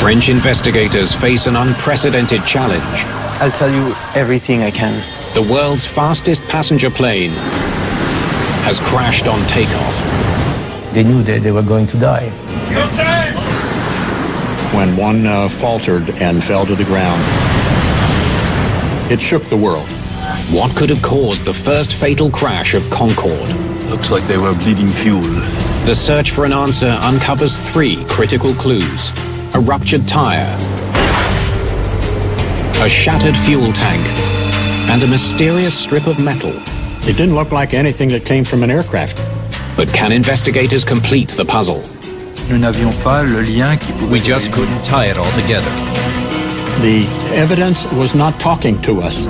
French investigators face an unprecedented challenge. I'll tell you everything I can. The world's fastest passenger plane has crashed on takeoff. They knew that they were going to die. When one faltered and fell to the ground, it shook the world. What could have caused the first fatal crash of Concorde? Looks like they were bleeding fuel. The search for an answer uncovers 3 critical clues: a ruptured tire, a shattered fuel tank, and a mysterious strip of metal. It didn't look like anything that came from an aircraft. But can investigators complete the puzzle? We just couldn't tie it all together. The evidence was not talking to us.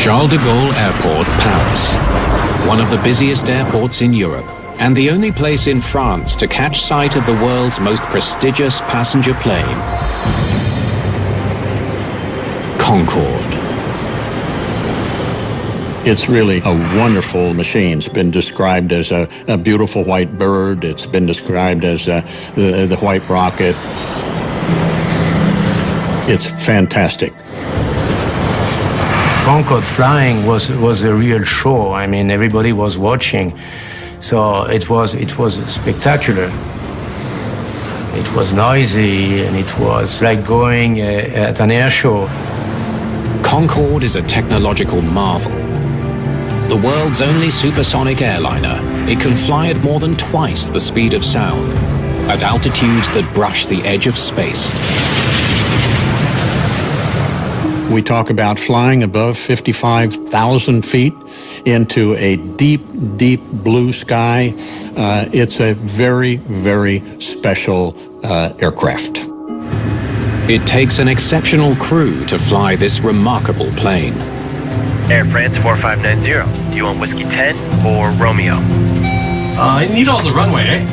Charles de Gaulle Airport, Paris. One of the busiest airports in Europe, and the only place in France to catch sight of the world's most prestigious passenger plane, Concorde. It's really a wonderful machine. It's been described as a beautiful white bird. It's been described as the white rocket. It's fantastic. Concorde flying was a real show. I mean, everybody was watching, so it was spectacular. It was noisy, and it was like going at an air show. Concorde is a technological marvel. The world's only supersonic airliner, it can fly at more than twice the speed of sound, at altitudes that brush the edge of space. We talk about flying above 55,000 feet into a deep, deep blue sky. It's a very, very special aircraft. It takes an exceptional crew to fly this remarkable plane. Air France 4590. Do you want Whiskey 10 or Romeo? I need all the runway, eh?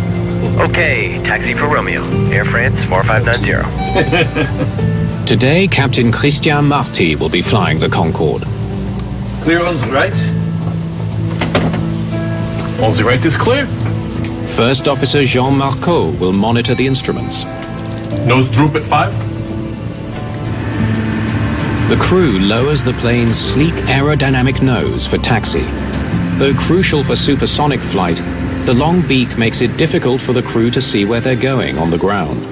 Okay, taxi for Romeo. Air France 4590. Today, Captain Christian Marty will be flying the Concorde. Clear on the right. On the right is clear. First Officer Jean Marcot will monitor the instruments. Nose droop at 5. The crew lowers the plane's sleek aerodynamic nose for taxi. Though crucial for supersonic flight, the long beak makes it difficult for the crew to see where they're going on the ground.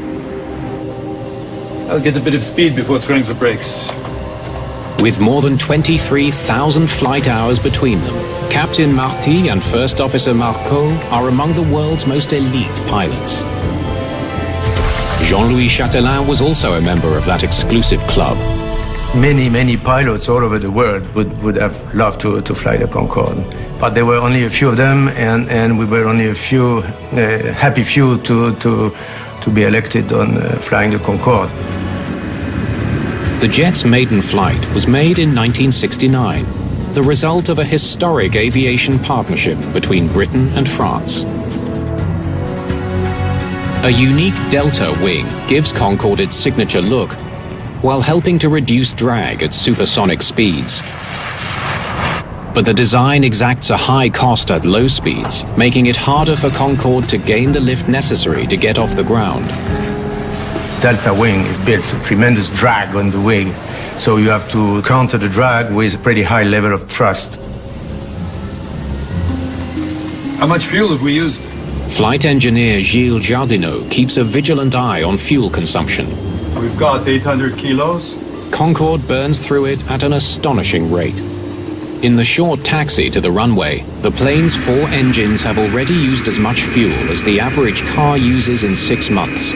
I'll get a bit of speed before it springs the brakes. With more than 23,000 flight hours between them, Captain Marty and First Officer Marcot are among the world's most elite pilots. Jean-Louis Chatelain was also a member of that exclusive club. Many pilots all over the world would have loved to fly the Concorde. But there were only a few of them, and we were only a few, happy few to be elected on flying the Concorde. The jet's maiden flight was made in 1969, the result of a historic aviation partnership between Britain and France. A unique delta wing gives Concorde its signature look, while helping to reduce drag at supersonic speeds. But the design exacts a high cost at low speeds, making it harder for Concorde to gain the lift necessary to get off the ground. Delta wing is built with tremendous drag on the wing, so you have to counter the drag with a pretty high level of thrust. How much fuel have we used? Flight engineer Gilles Jardineau keeps a vigilant eye on fuel consumption. We've got 800 kilos. Concorde burns through it at an astonishing rate. In the short taxi to the runway, the plane's 4 engines have already used as much fuel as the average car uses in 6 months.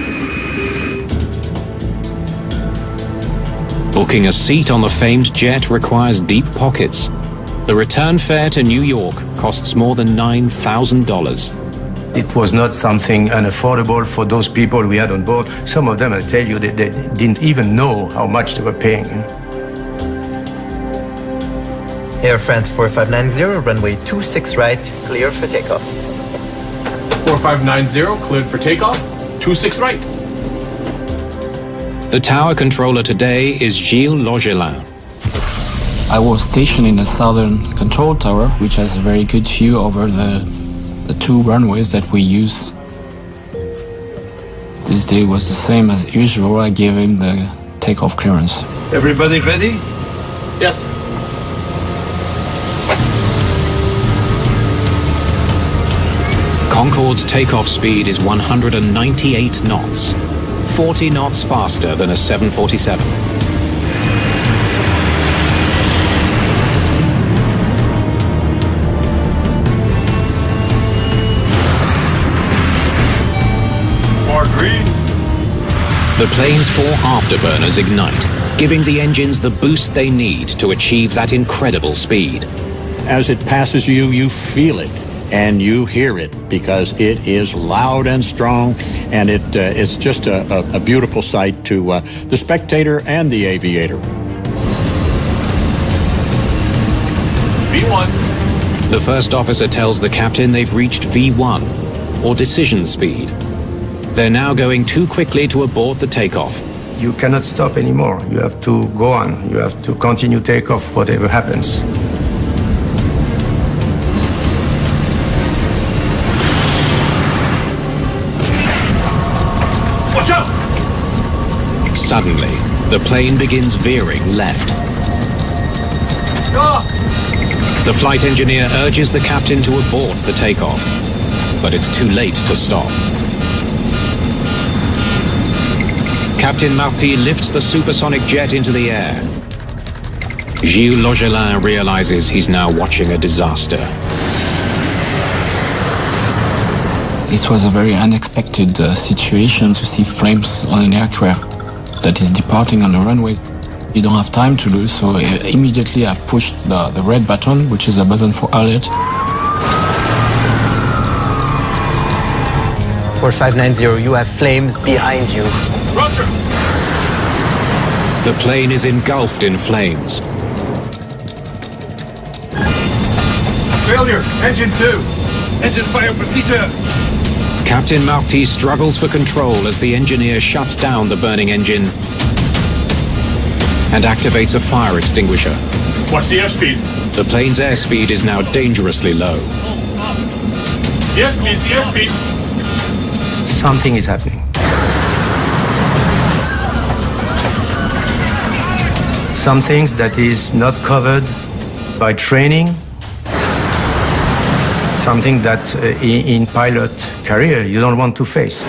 Booking a seat on the famed jet requires deep pockets. The return fare to New York costs more than $9,000. It was not something unaffordable for those people we had on board. Some of them, I tell you, they didn't even know how much they were paying. Air France 4590, runway 26 right, clear for takeoff. 4590, cleared for takeoff. 26 right. The tower controller today is Gilles Logelin. I was stationed in the southern control tower, which has a very good view over the two runways that we use. This day was the same as usual. I gave him the takeoff clearance. Everybody ready? Yes. Concorde's takeoff speed is 198 knots, 40 knots faster than a 747. The plane's 4 afterburners ignite, giving the engines the boost they need to achieve that incredible speed. As it passes you, you feel it and you hear it because it is loud and strong, and it's just a beautiful sight to the spectator and the aviator. V1. The first officer tells the captain they've reached V1, or decision speed. They're now going too quickly to abort the takeoff. You cannot stop anymore. You have to go on. You have to continue takeoff, whatever happens. Watch out! Suddenly, the plane begins veering left. Stop! The flight engineer urges the captain to abort the takeoff, but it's too late to stop. Captain Marty lifts the supersonic jet into the air. Gilles Logelin realizes he's now watching a disaster. It was a very unexpected situation to see flames on an aircraft that is departing on the runway. You don't have time to lose, so immediately I've pushed the red button, which is a button for alert. 4590, you have flames behind you. Roger! The plane is engulfed in flames. Failure, engine 2. Engine fire procedure. Captain Marty struggles for control as the engineer shuts down the burning engine and activates a fire extinguisher. What's the airspeed? The plane's airspeed is now dangerously low. The airspeed, the airspeed. Something is happening. Some things that is not covered by training. Something that in pilot career you don't want to face.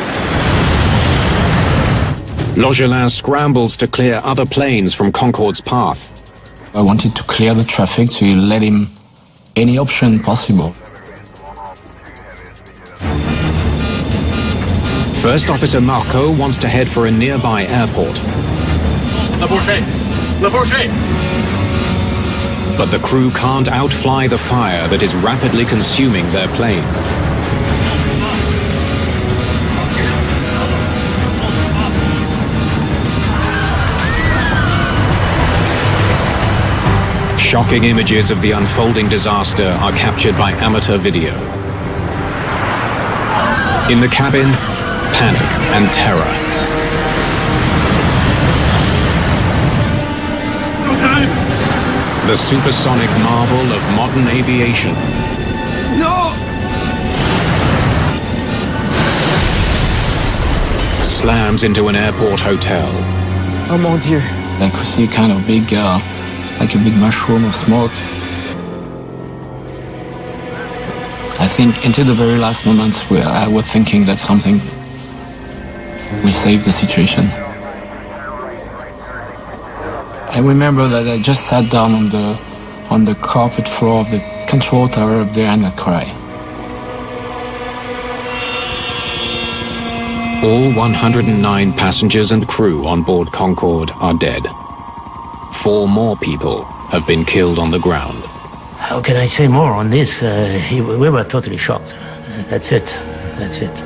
Logelin scrambles to clear other planes from Concorde's path. I wanted to clear the traffic to let him any option possible. First Officer Marco wants to head for a nearby airport. Le Bourget! Le Bourget! But the crew can't outfly the fire that is rapidly consuming their plane. Shocking images of the unfolding disaster are captured by amateur video. In the cabin, panic and terror. No time! The supersonic marvel of modern aviation. No! Slams into an airport hotel. Oh mon Dieu. I could see kind of big, like a big mushroom of smoke. I think until the very last moments where I was thinking that something will save the situation. I remember that I just sat down on the carpet floor of the control tower up there and I cried. All 109 passengers and crew on board Concorde are dead. 4 more people have been killed on the ground. How can I say more on this? We were totally shocked. That's it. That's it.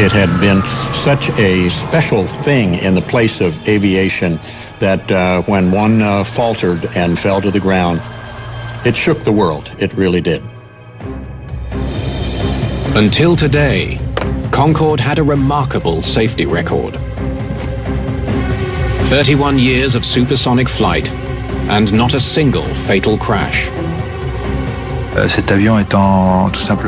It had been such a special thing in the place of aviation that when one faltered and fell to the ground, it shook the world. It really did. Until today, Concorde had a remarkable safety record. 31 years of supersonic flight and not a single fatal crash.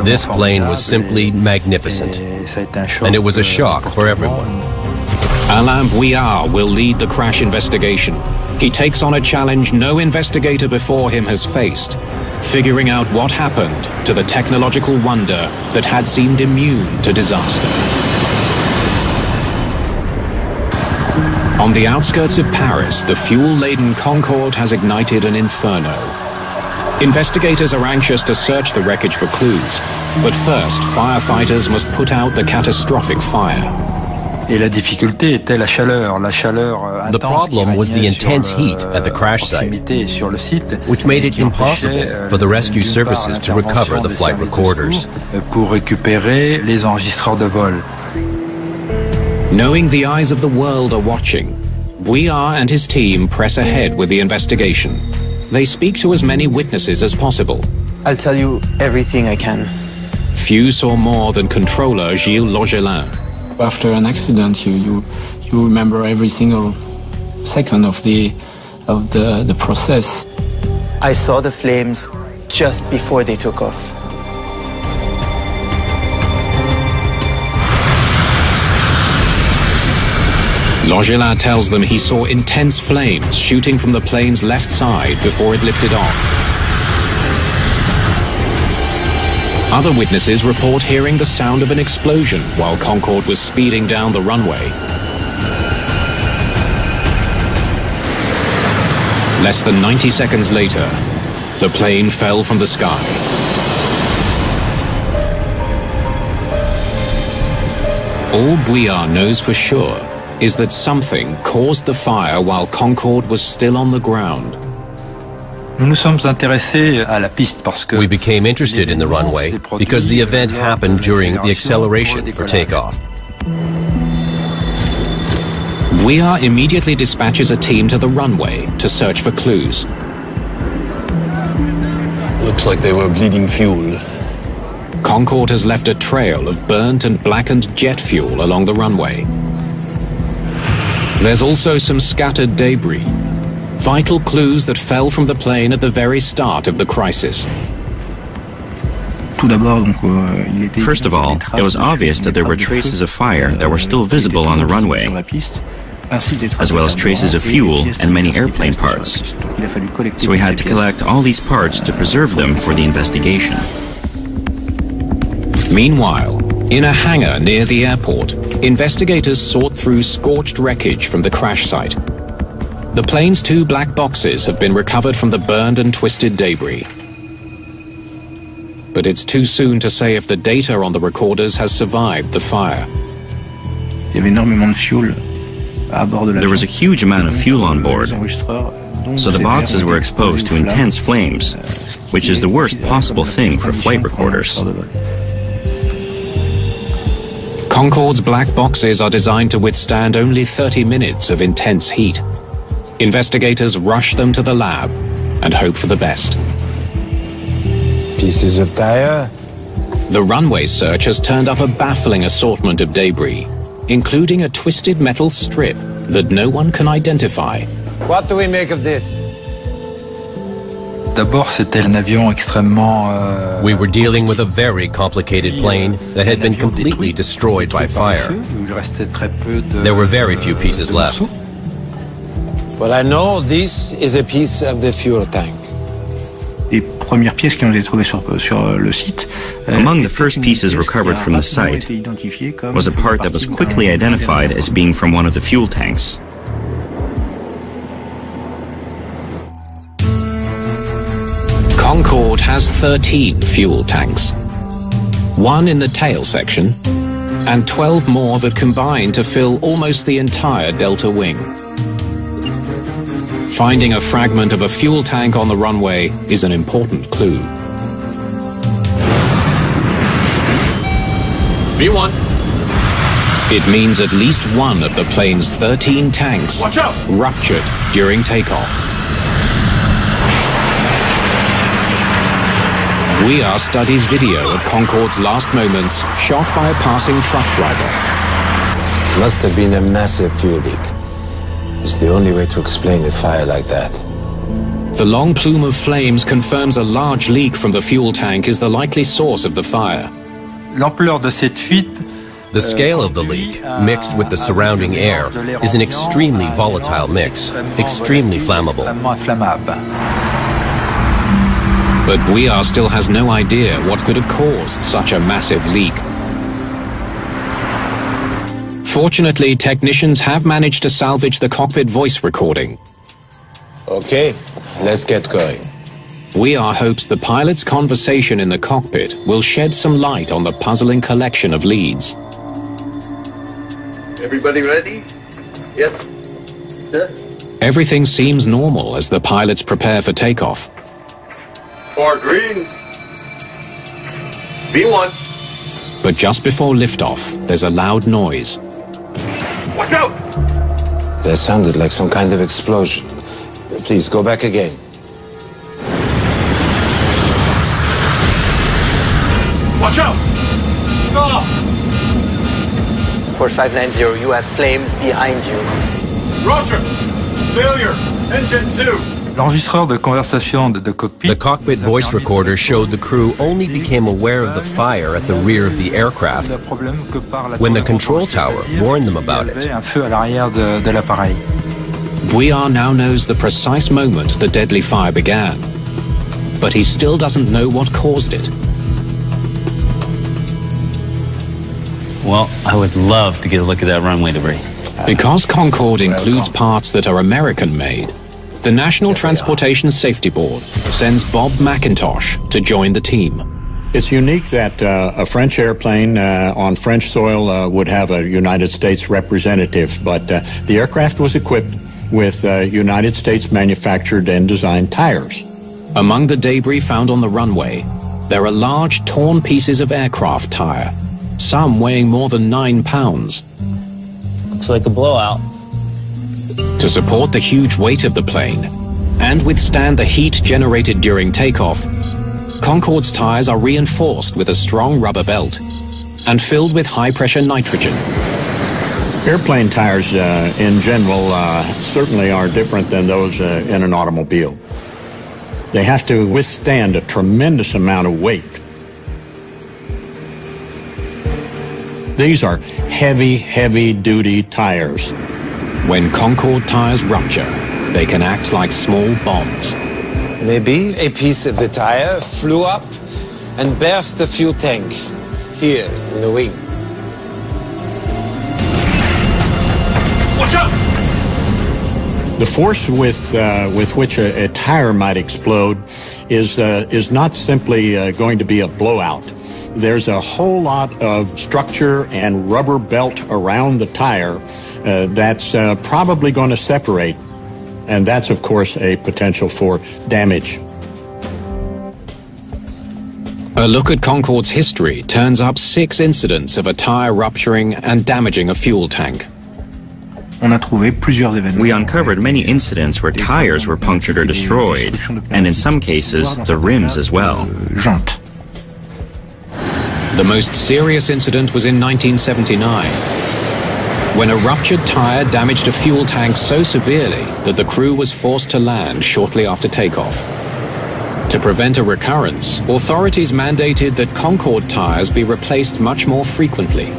This plane was simply magnificent, and it was a shock for everyone. Alain Bouillard will lead the crash investigation. He takes on a challenge no investigator before him has faced, figuring out what happened to the technological wonder that had seemed immune to disaster. On the outskirts of Paris, the fuel-laden Concorde has ignited an inferno. Investigators are anxious to search the wreckage for clues, but first, firefighters must put out the catastrophic fire. The problem was the intense heat at the crash site, which made it impossible for the rescue services to recover the flight recorders. Knowing the eyes of the world are watching, Bouillard and his team press ahead with the investigation. They speak to as many witnesses as possible. I'll tell you everything I can. Few saw more than controller Gilles Logelin. After an accident, you remember every single second of the process. I saw the flames just before they took off. Logelin tells them he saw intense flames shooting from the plane's left side before it lifted off. Other witnesses report hearing the sound of an explosion while Concorde was speeding down the runway. Less than 90 seconds later, the plane fell from the sky. All Bouillard knows for sure is that something caused the fire while Concorde was still on the ground. We became interested in the runway because the event happened during the acceleration for takeoff. Bouillard immediately dispatches a team to the runway to search for clues. Looks like they were bleeding fuel. Concorde has left a trail of burnt and blackened jet fuel along the runway. There's also some scattered debris, vital clues that fell from the plane at the very start of the crisis. First of all, it was obvious that there were traces of fire that were still visible on the runway, as well as traces of fuel and many airplane parts. So we had to collect all these parts to preserve them for the investigation. Meanwhile, in a hangar near the airport, investigators sort through scorched wreckage from the crash site. The plane's 2 black boxes have been recovered from the burned and twisted debris. But it's too soon to say if the data on the recorders has survived the fire. There was a huge amount of fuel on board, so the boxes were exposed to intense flames, which is the worst possible thing for flight recorders. Concorde's black boxes are designed to withstand only 30 minutes of intense heat. Investigators rush them to the lab and hope for the best. Pieces of tire. The runway search has turned up a baffling assortment of debris, including a twisted metal strip that no one can identify. What do we make of this? We were dealing with a very complicated plane that had been completely destroyed by fire. There were very few pieces left. But I know this is a piece of the fuel tank. Among the first pieces recovered from the site was a part that was quickly identified as being from one of the fuel tanks. Concorde has 13 fuel tanks, 1 in the tail section, and 12 more that combine to fill almost the entire delta wing. Finding a fragment of a fuel tank on the runway is an important clue. B1. It means at least one of the plane's 13 tanks ruptured during takeoff. VR studies video of Concorde's last moments shot by a passing truck driver. Must have been a massive fuel leak. It's the only way to explain a fire like that. The long plume of flames confirms a large leak from the fuel tank is the likely source of the fire. The scale of the leak, mixed with the surrounding air, is an extremely volatile mix, extremely flammable. But VR still has no idea what could have caused such a massive leak. Fortunately, technicians have managed to salvage the cockpit voice recording. Okay, let's get going. VR hopes the pilot's conversation in the cockpit will shed some light on the puzzling collection of leads. Everybody ready? Yes. Sir? Everything seems normal as the pilots prepare for takeoff. Or green. B1. But just before liftoff, there's a loud noise. Watch out! That sounded like some kind of explosion. Please, go back again. Watch out! Stop! 4590, you have flames behind you. Roger! Failure! Engine 2! The cockpit voice recorder showed the crew only became aware of the fire at the rear of the aircraft when the control tower warned them about it. VR now knows the precise moment the deadly fire began, but he still doesn't know what caused it. Well, I would love to get a look at that runway debris. Because Concorde includes parts that are American-made, the National Transportation Safety Board sends Bob McIntosh to join the team. It's unique that a French airplane on French soil would have a United States representative, but the aircraft was equipped with United States manufactured and designed tires. Among the debris found on the runway, there are large torn pieces of aircraft tire, some weighing more than 9 pounds. Looks like a blowout. To support the huge weight of the plane and withstand the heat generated during takeoff, Concorde's tires are reinforced with a strong rubber belt and filled with high-pressure nitrogen. Airplane tires, in general, certainly are different than those in an automobile. They have to withstand a tremendous amount of weight. These are heavy, heavy-duty tires. When Concorde tires rupture, they can act like small bombs. Maybe a piece of the tire flew up and burst the fuel tank here in the wing. Watch out! The force with which a tire might explode is not simply going to be a blowout. There's a whole lot of structure and rubber belt around the tire that's probably going to separate, and that's, of course, a potential for damage. A look at Concorde's history turns up 6 incidents of a tire rupturing and damaging a fuel tank. We uncovered many incidents where tires were punctured or destroyed, and in some cases, the rims as well. The most serious incident was in 1979, when a ruptured tire damaged a fuel tank so severely that the crew was forced to land shortly after takeoff. To prevent a recurrence, authorities mandated that Concorde tires be replaced much more frequently.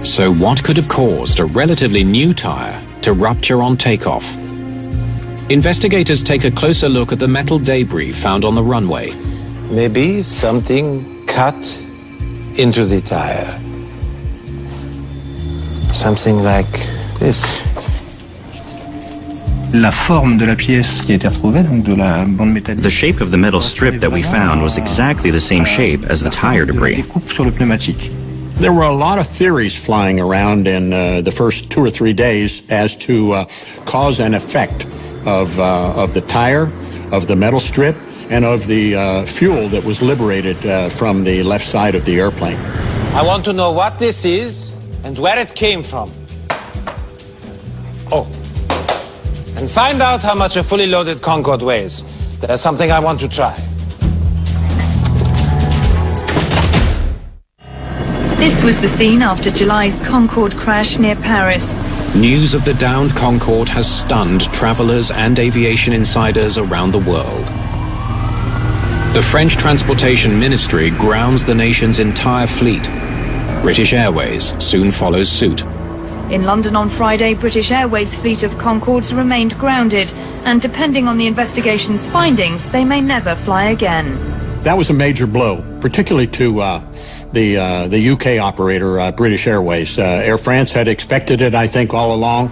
So what could have caused a relatively new tire to rupture on takeoff? Investigators take a closer look at the metal debris found on the runway. Maybe something cut into the tire. Something like this. The shape of the metal strip that we found was exactly the same shape as the tire debris. There were a lot of theories flying around in the first 2 or 3 days as to cause and effect of the tire, of the metal strip, and of the fuel that was liberated from the left side of the airplane. I want to know what this is and where it came from. Oh, and find out how much a fully loaded Concorde weighs. There's something I want to try. This was the scene after July's Concorde crash near Paris. News of the downed Concorde has stunned travelers and aviation insiders around the world. The French Transportation Ministry grounds the nation's entire fleet. British Airways soon follows suit. In London on Friday, British Airways' fleet of Concordes remained grounded, and depending on the investigation's findings, they may never fly again. That was a major blow, particularly to the UK operator, British Airways. Air France had expected it, I think, all along.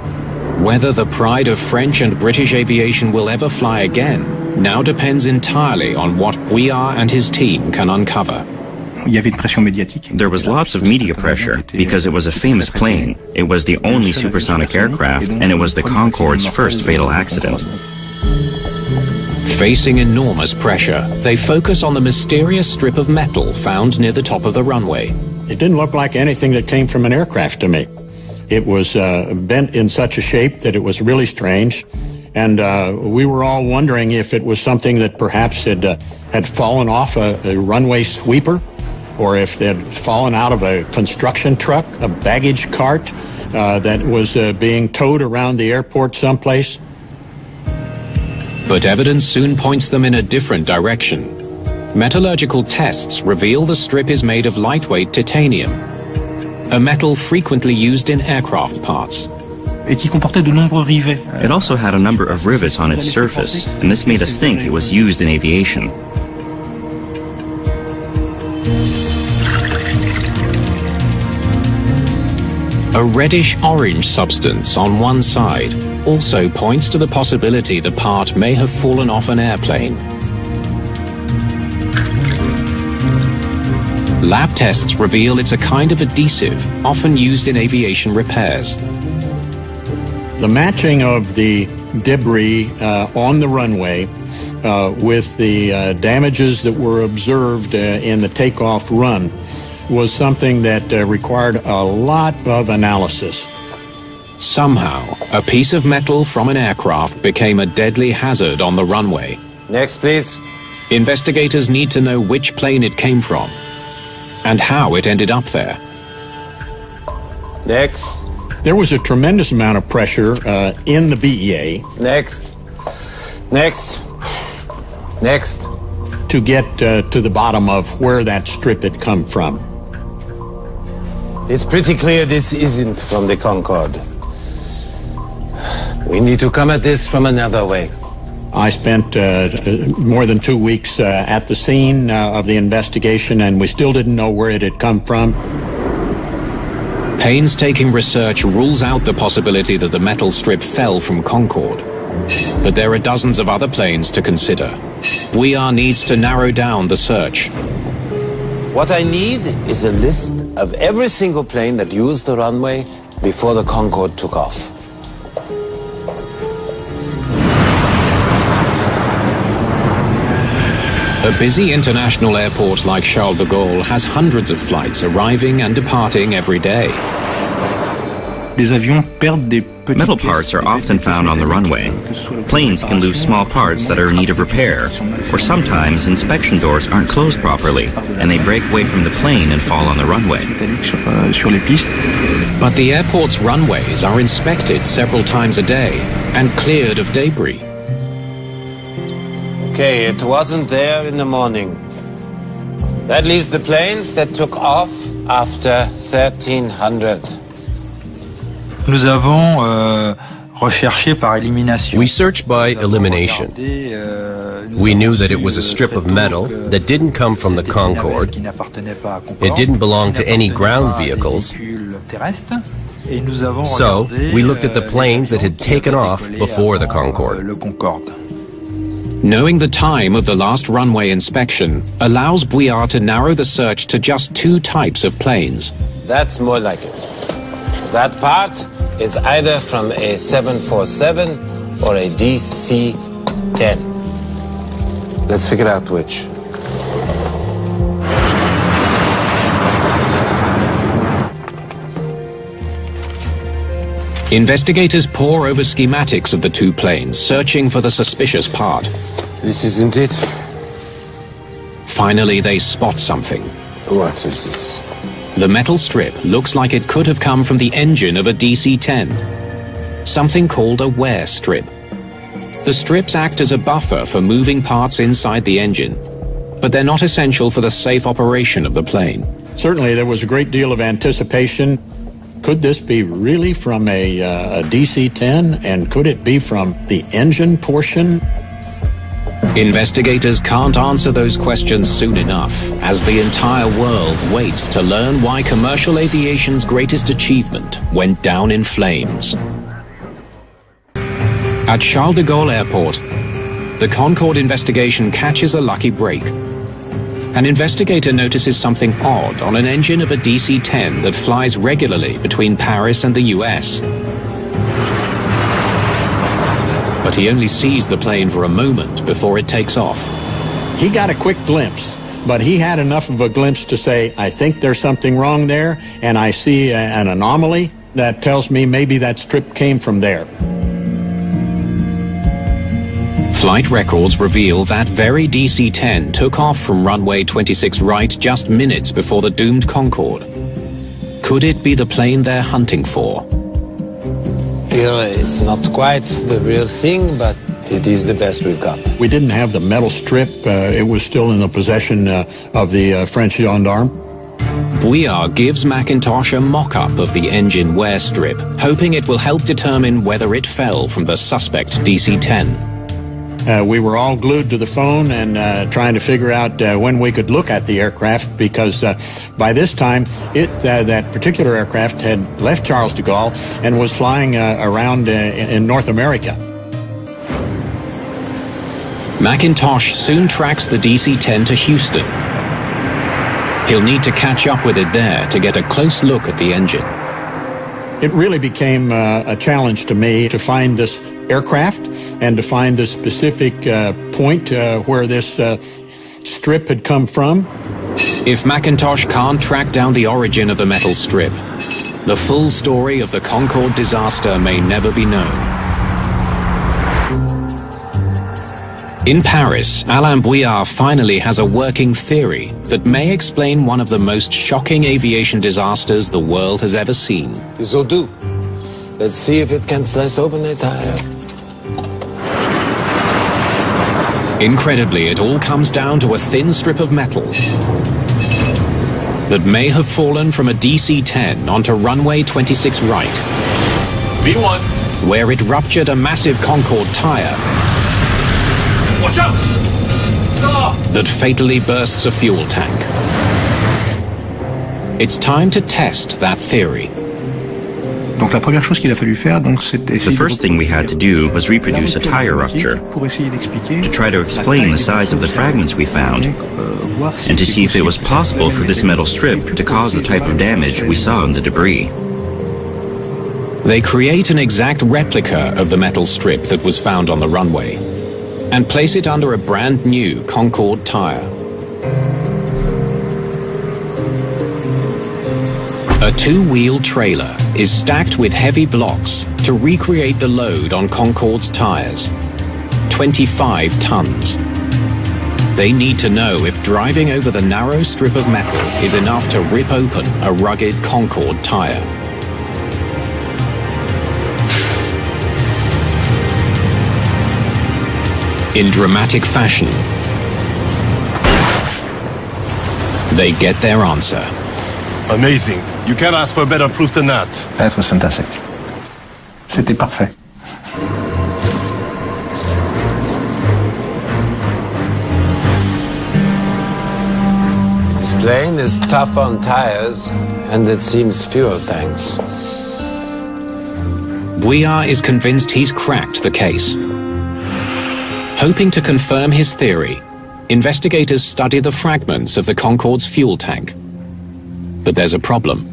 Whether the pride of French and British aviation will ever fly again now depends entirely on what Bouillard and his team can uncover. There was lots of media pressure because it was a famous plane. It was the only supersonic aircraft, and it was the Concorde's first fatal accident. Facing enormous pressure, they focus on the mysterious strip of metal found near the top of the runway. It didn't look like anything that came from an aircraft to me. It was bent in such a shape that it was really strange, and we were all wondering if it was something that perhaps had fallen off a runway sweeper, or if it had fallen out of a construction truck, a baggage cart that was being towed around the airport someplace. But evidence soon points them in a different direction. Metallurgical tests reveal the strip is made of lightweight titanium, a metal frequently used in aircraft parts. It also had a number of rivets on its surface, and this made us think it was used in aviation. A reddish-orange substance on one side also points to the possibility the part may have fallen off an airplane. Lab tests reveal it's a kind of adhesive often used in aviation repairs. The matching of the debris on the runway with the damages that were observed in the takeoff run was something that required a lot of analysis. Somehow, a piece of metal from an aircraft became a deadly hazard on the runway. Next, please. Investigators need to know which plane it came from and how it ended up there. Next. There was a tremendous amount of pressure in the BEA. Next. Next. Next. To get to the bottom of where that strip had come from. It's pretty clear this isn't from the Concorde. We need to come at this from another way. I spent more than 2 weeks at the scene of the investigation, and we still didn't know where it had come from. Painstaking research rules out the possibility that the metal strip fell from Concorde. But there are dozens of other planes to consider. Bouillard needs to narrow down the search. What I need is a list of every single plane that used the runway before the Concorde took off. A busy international airport like Charles de Gaulle has hundreds of flights arriving and departing every day. Metal parts are often found on the runway. Planes can lose small parts that are in need of repair, or sometimes inspection doors aren't closed properly, and they break away from the plane and fall on the runway. But the airport's runways are inspected several times a day and cleared of debris. Okay, it wasn't there in the morning. That leaves the planes that took off after 1300. Nous avons recherché par élimination. We searched by elimination. We knew that it was a strip of metal that didn't come from the Concorde. It didn't belong to any ground vehicles. So we looked at the planes that had taken off before the Concorde. Knowing the time of the last runway inspection allows Bouillard to narrow the search to just 2 types of planes. That's more like it. That part is either from a 747 or a DC-10. Let's figure out which. Investigators pore over schematics of the two planes, searching for the suspicious part. This isn't it. Finally, they spot something. What is this? The metal strip looks like it could have come from the engine of a DC-10. Something called a wear strip. The strips act as a buffer for moving parts inside the engine, but they're not essential for the safe operation of the plane. Certainly, there was a great deal of anticipation. Could this be really from a DC-10, and could it be from the engine portion? Investigators can't answer those questions soon enough, as the entire world waits to learn why commercial aviation's greatest achievement went down in flames. At Charles de Gaulle Airport, the Concorde investigation catches a lucky break. An investigator notices something odd on an engine of a DC-10 that flies regularly between Paris and the US. But he only sees the plane for a moment before it takes off. He got a quick glimpse, but he had enough of a glimpse to say, I think there's something wrong there, and I see an anomaly that tells me maybe that strip came from there. Flight records reveal that very DC-10 took off from runway 26 right just minutes before the doomed Concorde. Could it be the plane they're hunting for? It's not quite the real thing, but it is the best we've got. We didn't have the metal strip. It was still in the possession of the French gendarme. Bouillard gives Macintosh a mock-up of the engine wear strip, hoping it will help determine whether it fell from the suspect DC-10. We were all glued to the phone and trying to figure out when we could look at the aircraft, because by this time that particular aircraft had left Charles de Gaulle and was flying around in North America. Macintosh soon tracks the DC-10 to Houston. He'll need to catch up with it there to get a close look at the engine. It really became a challenge to me to find this aircraft and to find the specific point where this strip had come from. If Macintosh can't track down the origin of the metal strip, the full story of the Concorde disaster may never be known. In Paris, Alain Bouillard finally has a working theory that may explain one of the most shocking aviation disasters the world has ever seen. This will do. Let's see if it can slice open the tire. Incredibly, it all comes down to a thin strip of metal that may have fallen from a DC-10 onto runway 26 right, V1, where it ruptured a massive Concorde tire. Watch out! Stop! That fatally bursts a fuel tank. It's time to test that theory. The first thing we had to do was reproduce a tire rupture to try to explain the size of the fragments we found and to see if it was possible for this metal strip to cause the type of damage we saw in the debris. They create an exact replica of the metal strip that was found on the runway and place it under a brand new Concorde tire. A two-wheel trailer is stacked with heavy blocks to recreate the load on Concorde's tires. 25 tons. They need to know if driving over the narrow strip of metal is enough to rip open a rugged Concorde tire. In dramatic fashion, they get their answer. Amazing. You can't ask for better proof than that. That was fantastic. C'était parfait. This plane is tough on tires, and it seems fuel tanks. Bouillard is convinced he's cracked the case. Hoping to confirm his theory, investigators study the fragments of the Concorde's fuel tank. But there's a problem.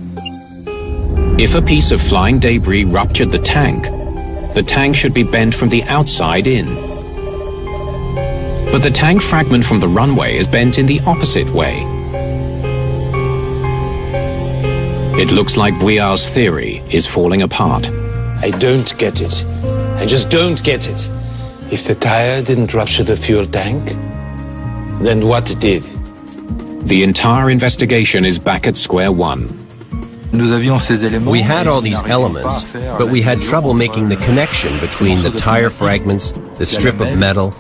If a piece of flying debris ruptured the tank should be bent from the outside in. But the tank fragment from the runway is bent in the opposite way. It looks like Bouillard's theory is falling apart. I don't get it. I just don't get it. If the tire didn't rupture the fuel tank, then what did? The entire investigation is back at square one. We had all these elements, but we had trouble making the connection between the tire fragments, the strip of metal,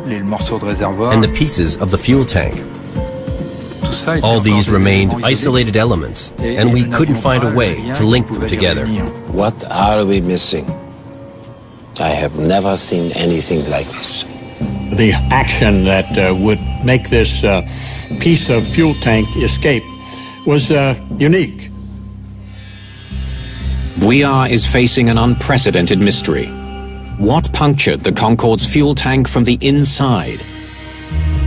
and the pieces of the fuel tank. All these remained isolated elements, and we couldn't find a way to link them together. What are we missing? I have never seen anything like this. The action that would make this piece of fuel tank escape was unique. Bouillard is facing an unprecedented mystery. What punctured the Concorde's fuel tank from the inside?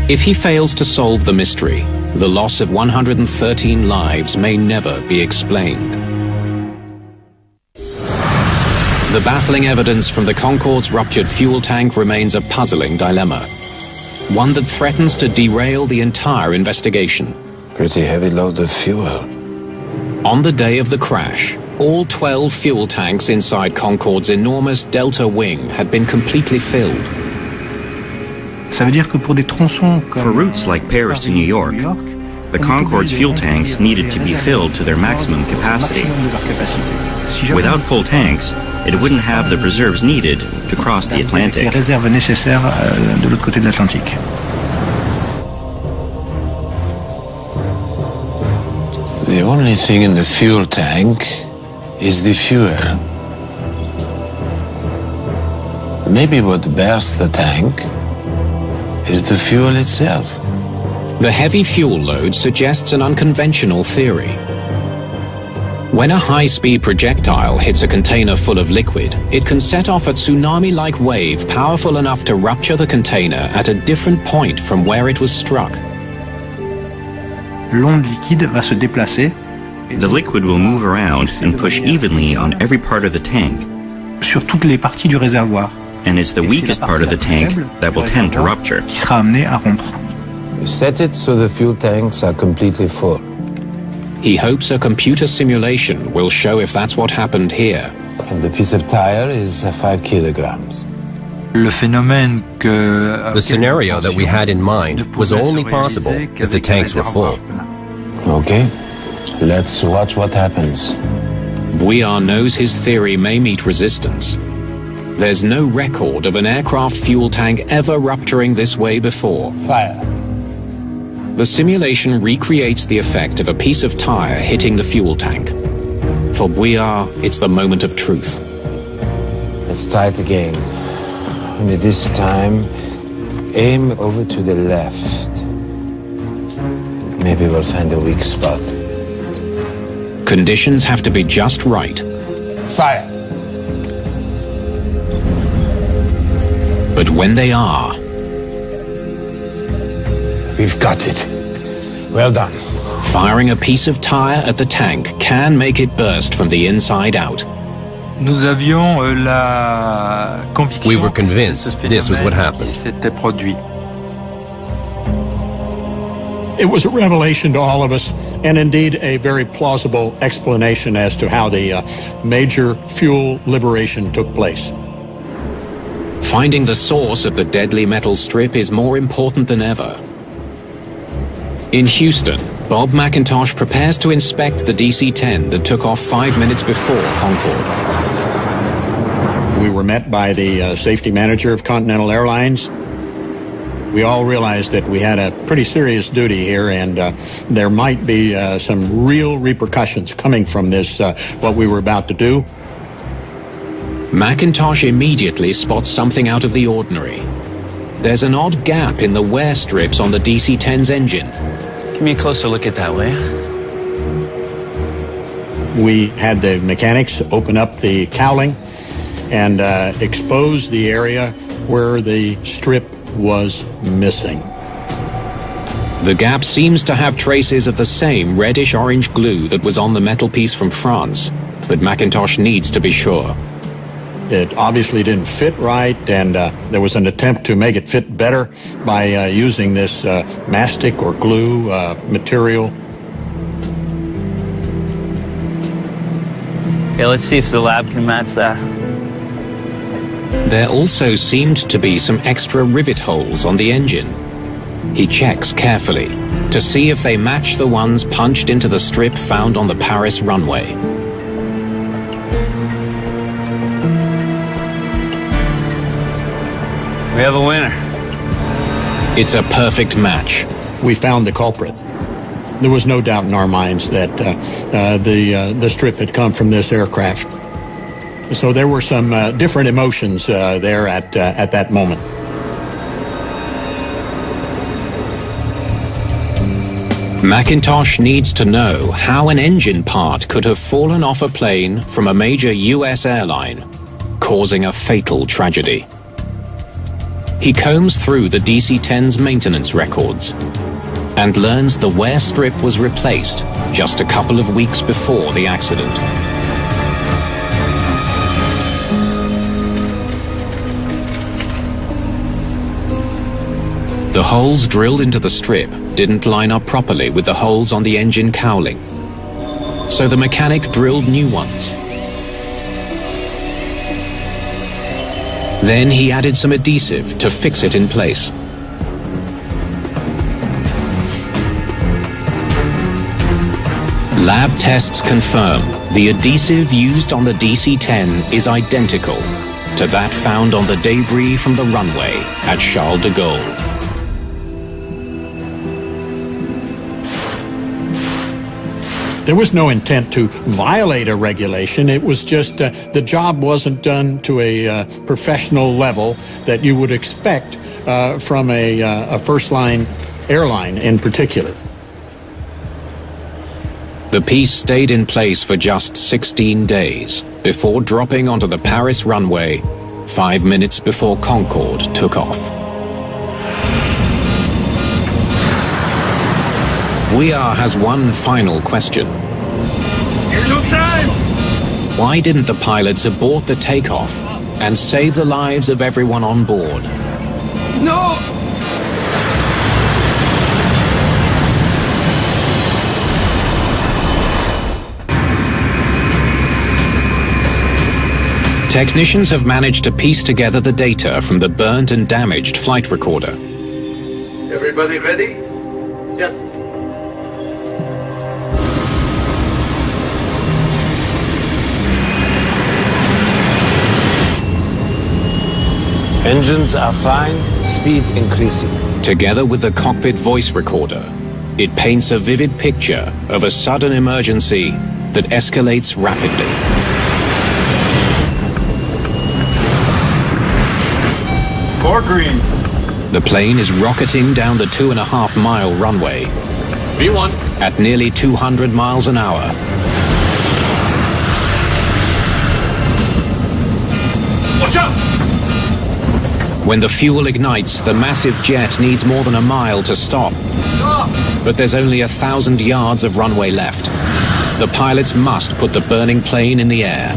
If he fails to solve the mystery, the loss of 113 lives may never be explained. The baffling evidence from the Concorde's ruptured fuel tank remains a puzzling dilemma, one that threatens to derail the entire investigation. Pretty heavy load of fuel. On the day of the crash, all 12 fuel tanks inside Concorde's enormous delta wing had been completely filled. For routes like Paris to New York, the Concorde's fuel tanks needed to be filled to their maximum capacity. Without full tanks, it wouldn't have the reserves needed to cross the Atlantic. The only thing in the fuel tank is the fuel. Maybe what bursts the tank is the fuel itself. The heavy fuel load suggests an unconventional theory. When a high-speed projectile hits a container full of liquid, it can set off a tsunami-like wave powerful enough to rupture the container at a different point from where it was struck. The liquid will move around and push evenly on every part of the tank. And it's the weakest part of the tank that will tend to rupture. You set it so the fuel tanks are completely full. He hopes a computer simulation will show if that's what happened here. And the piece of tire is 5 kilograms. The scenario that we had in mind was only possible if the tanks were full. Okay, let's watch what happens. Bouillard knows his theory may meet resistance. There's no record of an aircraft fuel tank ever rupturing this way before. Fire. The simulation recreates the effect of a piece of tire hitting the fuel tank. For Bouillard, it's the moment of truth. Let's try it again. Only this time, aim over to the left. Maybe we'll find a weak spot. Conditions have to be just right. Fire! But when they are... We've got it. Well done. Firing a piece of tire at the tank can make it burst from the inside out. We were convinced this was what happened. It was a revelation to all of us, and indeed a very plausible explanation as to how the major fuel liberation took place. Finding the source of the deadly metal strip is more important than ever. In Houston, Bob McIntosh prepares to inspect the DC-10 that took off 5 minutes before Concorde. We were met by the safety manager of Continental Airlines. We all realized that we had a pretty serious duty here, and there might be some real repercussions coming from this, what we were about to do. McIntosh immediately spots something out of the ordinary. There's an odd gap in the wear strips on the DC-10's engine. Give me a closer look at that, will you? We had the mechanics open up the cowling and expose the area where the strip was missing. The gap seems to have traces of the same reddish-orange glue that was on the metal piece from France, but McIntosh needs to be sure. It obviously didn't fit right, and there was an attempt to make it fit better by using this mastic or glue material. Okay, let's see if the lab can match that. There also seemed to be some extra rivet holes on the engine. He checks carefully to see if they match the ones punched into the strip found on the Paris runway. We have a winner. It's a perfect match. We found the culprit. There was no doubt in our minds that the strip had come from this aircraft. So there were some different emotions there at that moment. Macintosh needs to know how an engine part could have fallen off a plane from a major US airline, causing a fatal tragedy. He combs through the DC-10's maintenance records and learns the wear strip was replaced just a couple of weeks before the accident. The holes drilled into the strip didn't line up properly with the holes on the engine cowling, so the mechanic drilled new ones. Then he added some adhesive to fix it in place. Lab tests confirm the adhesive used on the DC-10 is identical to that found on the debris from the runway at Charles de Gaulle. There was no intent to violate a regulation. It was just the job wasn't done to a professional level that you would expect from a first-line airline in particular. The piece stayed in place for just 16 days before dropping onto the Paris runway 5 minutes before Concorde took off. Weir has one final question. No time! Why didn't the pilots abort the takeoff and save the lives of everyone on board? No! Technicians have managed to piece together the data from the burnt and damaged flight recorder. Everybody ready? Yes. Engines are fine, speed increasing. Together with the cockpit voice recorder, it paints a vivid picture of a sudden emergency that escalates rapidly. Four green. The plane is rocketing down the 2.5-mile runway V1 at nearly 200 miles an hour. Watch out! When the fuel ignites, the massive jet needs more than a mile to stop. But there's only 1,000 yards of runway left. The pilots must put the burning plane in the air.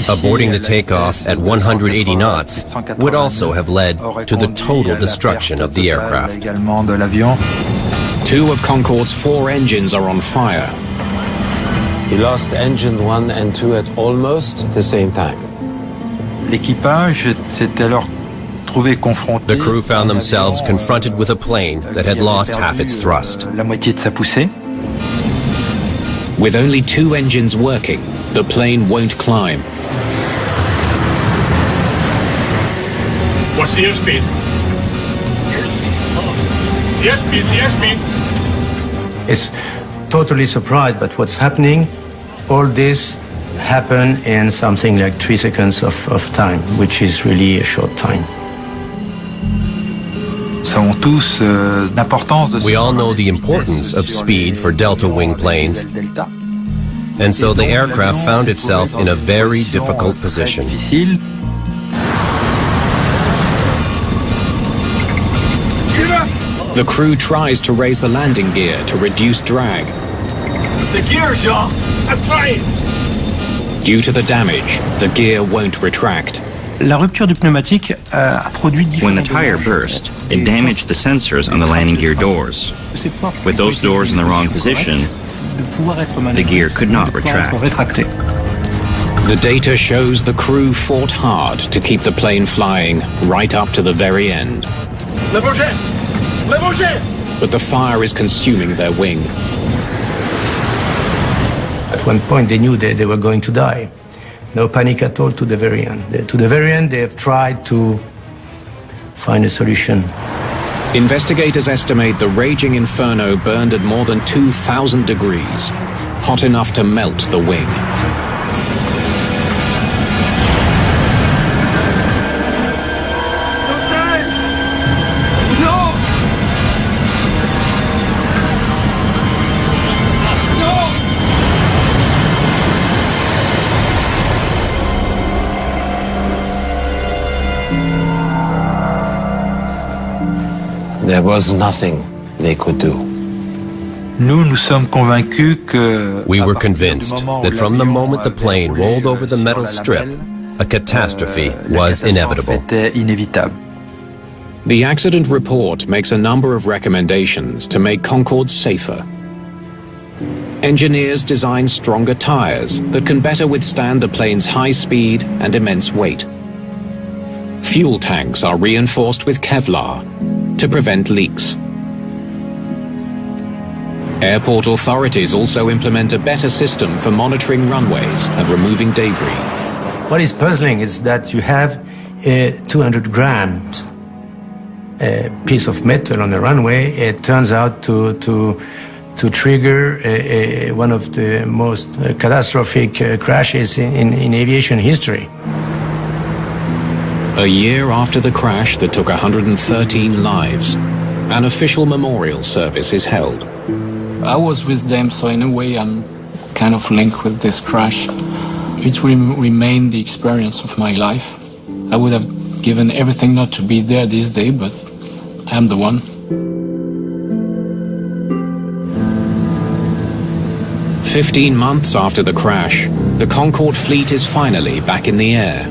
Aborting the takeoff at 180 knots would also have led to the total destruction of the aircraft. 2 of Concorde's 4 engines are on fire. He lost engine 1 and 2 at almost the same time. The crew found themselves confronted with a plane that had lost half its thrust. With only 2 engines working, the plane won't climb. What's the airspeed? The airspeed. It's totally surprised, but what's happening, all this happened in something like 3 seconds of time, which is really a short time. We all know the importance of speed for delta wing planes, and so the aircraft found itself in a very difficult position. The crew tries to raise the landing gear to reduce drag. The gears, y'all! I'm trying! Due to the damage, the gear won't retract. La rupture du pneumatique a produit When the tire burst, it damaged the sensors on the landing gear doors. With those doors in the wrong position, the gear could not retract. The data shows the crew fought hard to keep the plane flying right up to the very end. But the fire is consuming their wing. At one point, they knew that they were going to die. No panic at all to the very end. To the very end, they have tried to find a solution. Investigators estimate the raging inferno burned at more than 2,000 degrees, hot enough to melt the wing. There was nothing they could do. We were convinced that from the moment the plane rolled over the metal strip, a catastrophe was inevitable. The accident report makes a number of recommendations to make Concorde safer. Engineers design stronger tires that can better withstand the plane's high speed and immense weight. Fuel tanks are reinforced with Kevlar to prevent leaks. Airport authorities also implement a better system for monitoring runways and removing debris. What is puzzling is that you have a 200 grams piece of metal on the runway. It turns out to trigger one of the most catastrophic crashes in aviation history. A year after the crash that took 113 lives, an official memorial service is held. I was with them, so in a way I'm kind of linked with this crash. It will remain the experience of my life. I would have given everything not to be there this day, but I am the one. "15 months after the crash, the Concorde fleet is finally back in the air.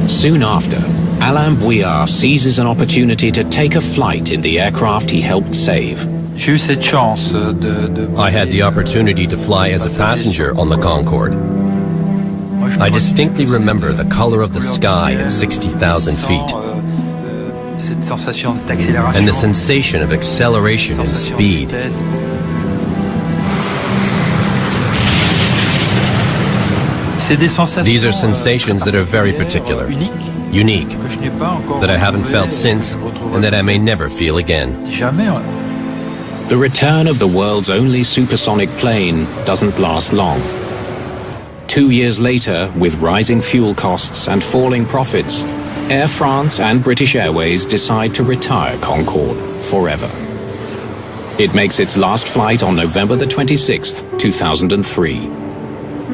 Soon after, Alain Bouillard seizes an opportunity to take a flight in the aircraft he helped save. I had the opportunity to fly as a passenger on the Concorde. I distinctly remember the color of the sky at 60,000 feet and the sensation of acceleration and speed. These are sensations that are very particular, unique, that I haven't felt since and that I may never feel again. The return of the world's only supersonic plane doesn't last long. 2 years later, with rising fuel costs and falling profits, Air France and British Airways decide to retire Concorde forever. It makes its last flight on November the 26th, 2003.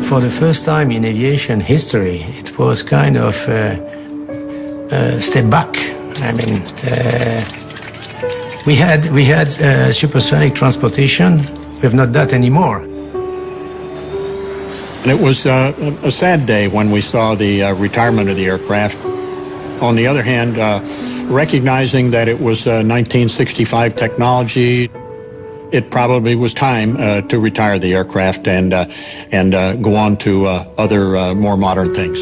For the first time in aviation history, it was kind of a step back. I mean, we had supersonic transportation. We have not that anymore. And it was a sad day when we saw the retirement of the aircraft. On the other hand, recognizing that it was 1965 technology, it probably was time to retire the aircraft and go on to other more modern things.